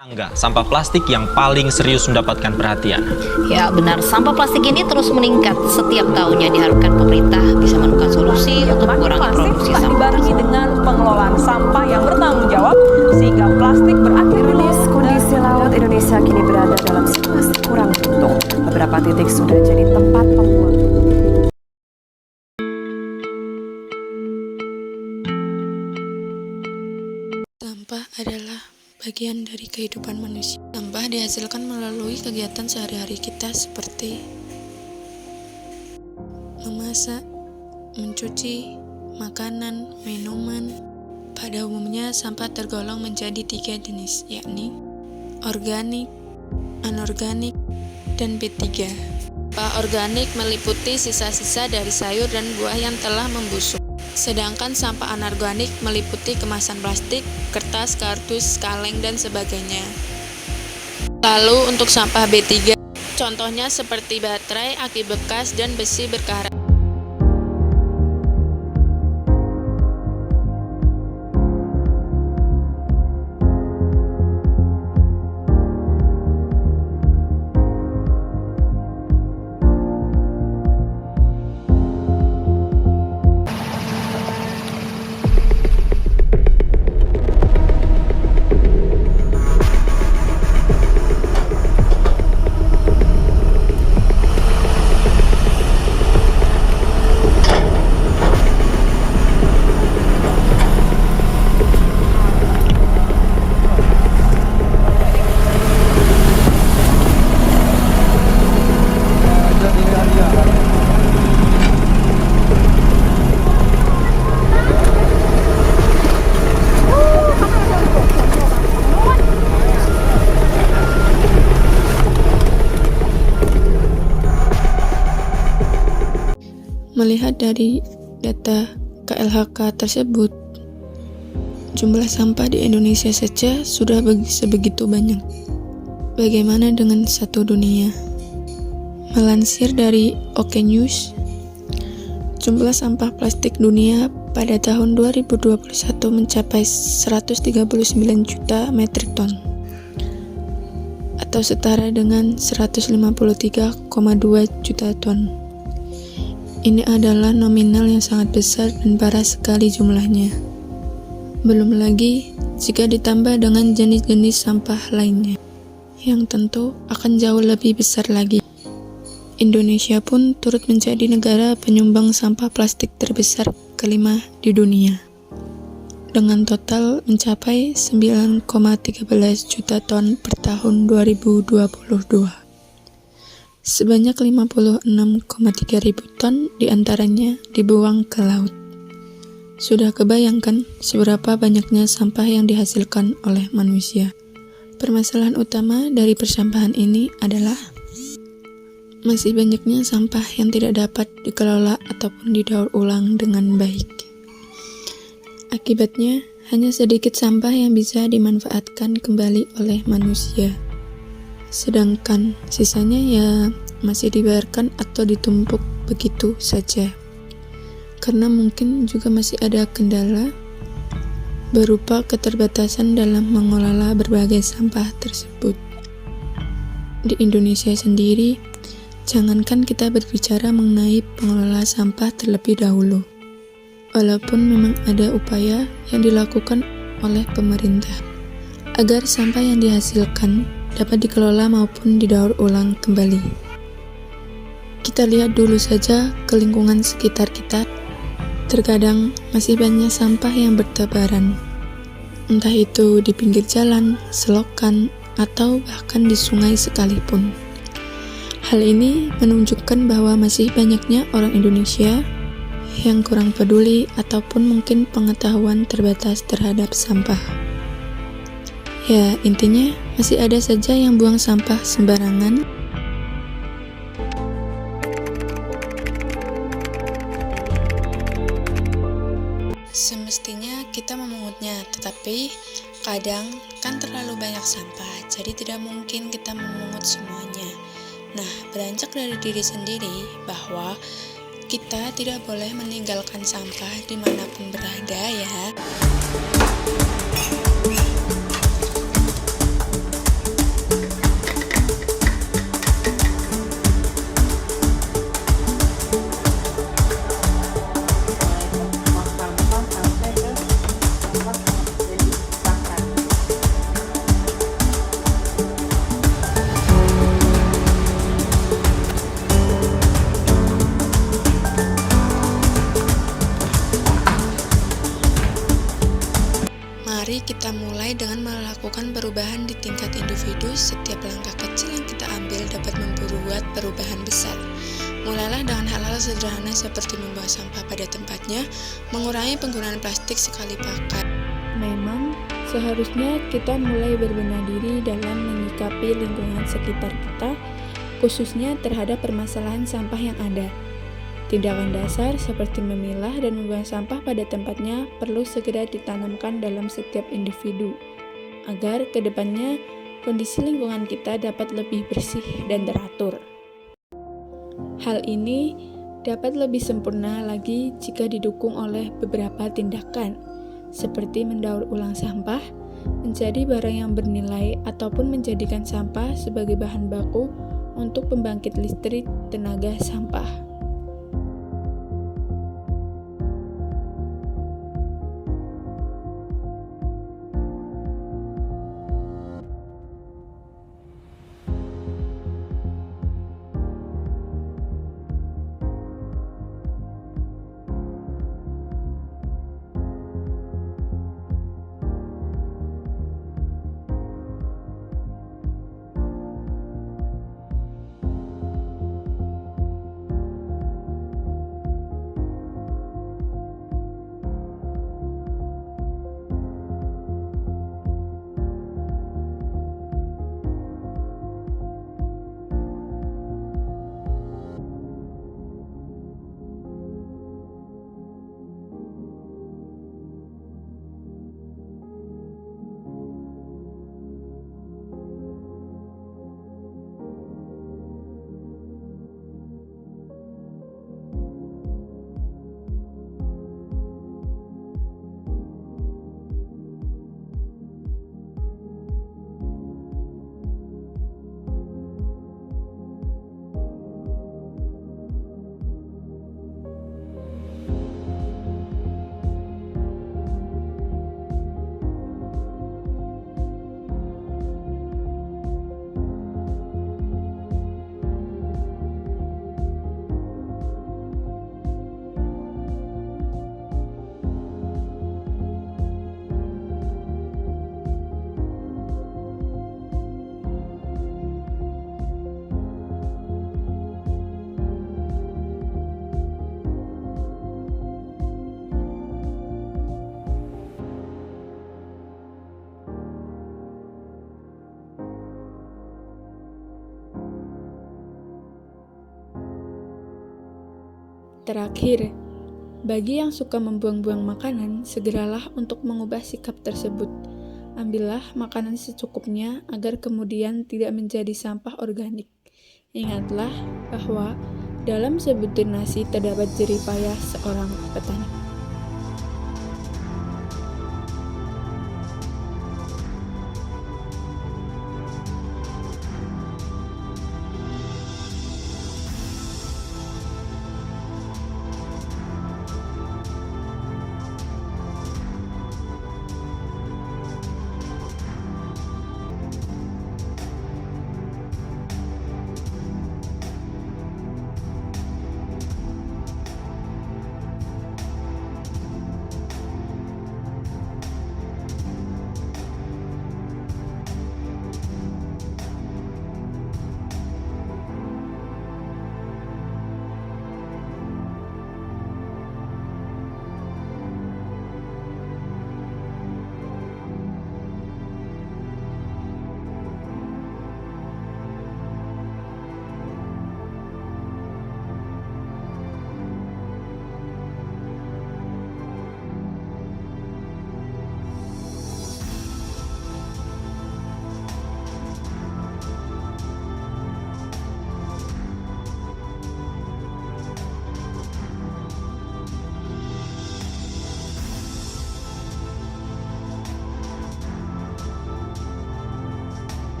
Tangga, sampah plastik yang paling serius mendapatkan perhatian. Ya benar, sampah plastik ini terus meningkat setiap tahunnya. Diharapkan pemerintah bisa menemukan solusi untuk mengurangi produksi tak sampah. dibarengi dengan pengelolaan sampah yang bertanggung jawab sehingga plastik berakhir di laut. Kondisi laut Indonesia kini berada dalam situasi kurang beruntung. Beberapa titik sudah jadi tempat pembuangan. Sampah adalah bagian dari kehidupan manusia. Sampah dihasilkan melalui kegiatan sehari-hari kita seperti memasak, mencuci, makanan, minuman. Pada umumnya sampah tergolong menjadi 3 jenis, yakni organik, anorganik, dan B3. Sampah organik meliputi sisa-sisa dari sayur dan buah yang telah membusuk. Sedangkan sampah anorganik meliputi kemasan plastik, kertas, kardus, kaleng, dan sebagainya. Lalu untuk sampah B3, contohnya seperti baterai, aki bekas, dan besi berkarat. Melihat dari data KLHK tersebut, jumlah sampah di Indonesia saja sudah sebegitu banyak. Bagaimana dengan satu dunia? Melansir dari OK News, jumlah sampah plastik dunia pada tahun 2021 mencapai 139 juta metrik ton, atau setara dengan 153,2 juta ton. Ini adalah nominal yang sangat besar dan parah sekali jumlahnya. Belum lagi jika ditambah dengan jenis-jenis sampah lainnya, yang tentu akan jauh lebih besar lagi. Indonesia pun turut menjadi negara penyumbang sampah plastik terbesar kelima di dunia, dengan total mencapai 9,13 juta ton per tahun 2022. Sebanyak 56,3 ribu ton diantaranya dibuang ke laut. Sudah kebayangkan seberapa banyaknya sampah yang dihasilkan oleh manusia. Permasalahan utama dari persampahan ini adalah masih banyaknya sampah yang tidak dapat dikelola ataupun didaur ulang dengan baik. Akibatnya, hanya sedikit sampah yang bisa dimanfaatkan kembali oleh manusia. Sedangkan sisanya ya masih dibiarkan atau ditumpuk begitu saja. Karena mungkin juga masih ada kendala berupa keterbatasan dalam mengelola berbagai sampah tersebut. Di Indonesia sendiri, jangankan kita berbicara mengenai pengelola sampah terlebih dahulu. Walaupun memang ada upaya yang dilakukan oleh pemerintah agar sampah yang dihasilkan dapat dikelola maupun didaur ulang kembali. Kita lihat dulu saja ke lingkungan sekitar kita. Terkadang masih banyak sampah yang bertebaran, entah itu di pinggir jalan, selokan, atau bahkan di sungai sekalipun. Hal ini menunjukkan bahwa masih banyaknya orang Indonesia yang kurang peduli ataupun mungkin pengetahuan terbatas terhadap sampah. Ya, intinya masih ada saja yang buang sampah sembarangan. Semestinya kita memungutnya, tetapi kadang kan terlalu banyak sampah, jadi tidak mungkin kita memungut semuanya. Nah, beranjak dari diri sendiri bahwa kita tidak boleh meninggalkan sampah dimanapun berada ya. di tingkat individu, setiap langkah kecil yang kita ambil dapat membuat perubahan besar. Mulailah dengan hal-hal sederhana seperti membuang sampah pada tempatnya, mengurangi penggunaan plastik sekali pakai. Memang, seharusnya kita mulai berbenah diri dalam menyikapi lingkungan sekitar kita, khususnya terhadap permasalahan sampah yang ada. Tindakan dasar seperti memilah dan membuang sampah pada tempatnya perlu segera ditanamkan dalam setiap individu, agar ke depannya kondisi lingkungan kita dapat lebih bersih dan teratur. Hal ini dapat lebih sempurna lagi jika didukung oleh beberapa tindakan, seperti mendaur ulang sampah, menjadi barang yang bernilai, ataupun menjadikan sampah sebagai bahan baku untuk pembangkit listrik tenaga sampah. Terakhir, bagi yang suka membuang-buang makanan, segeralah untuk mengubah sikap tersebut. Ambillah makanan secukupnya agar kemudian tidak menjadi sampah organik. Ingatlah bahwa dalam sebutir nasi terdapat jerih payah seorang petani.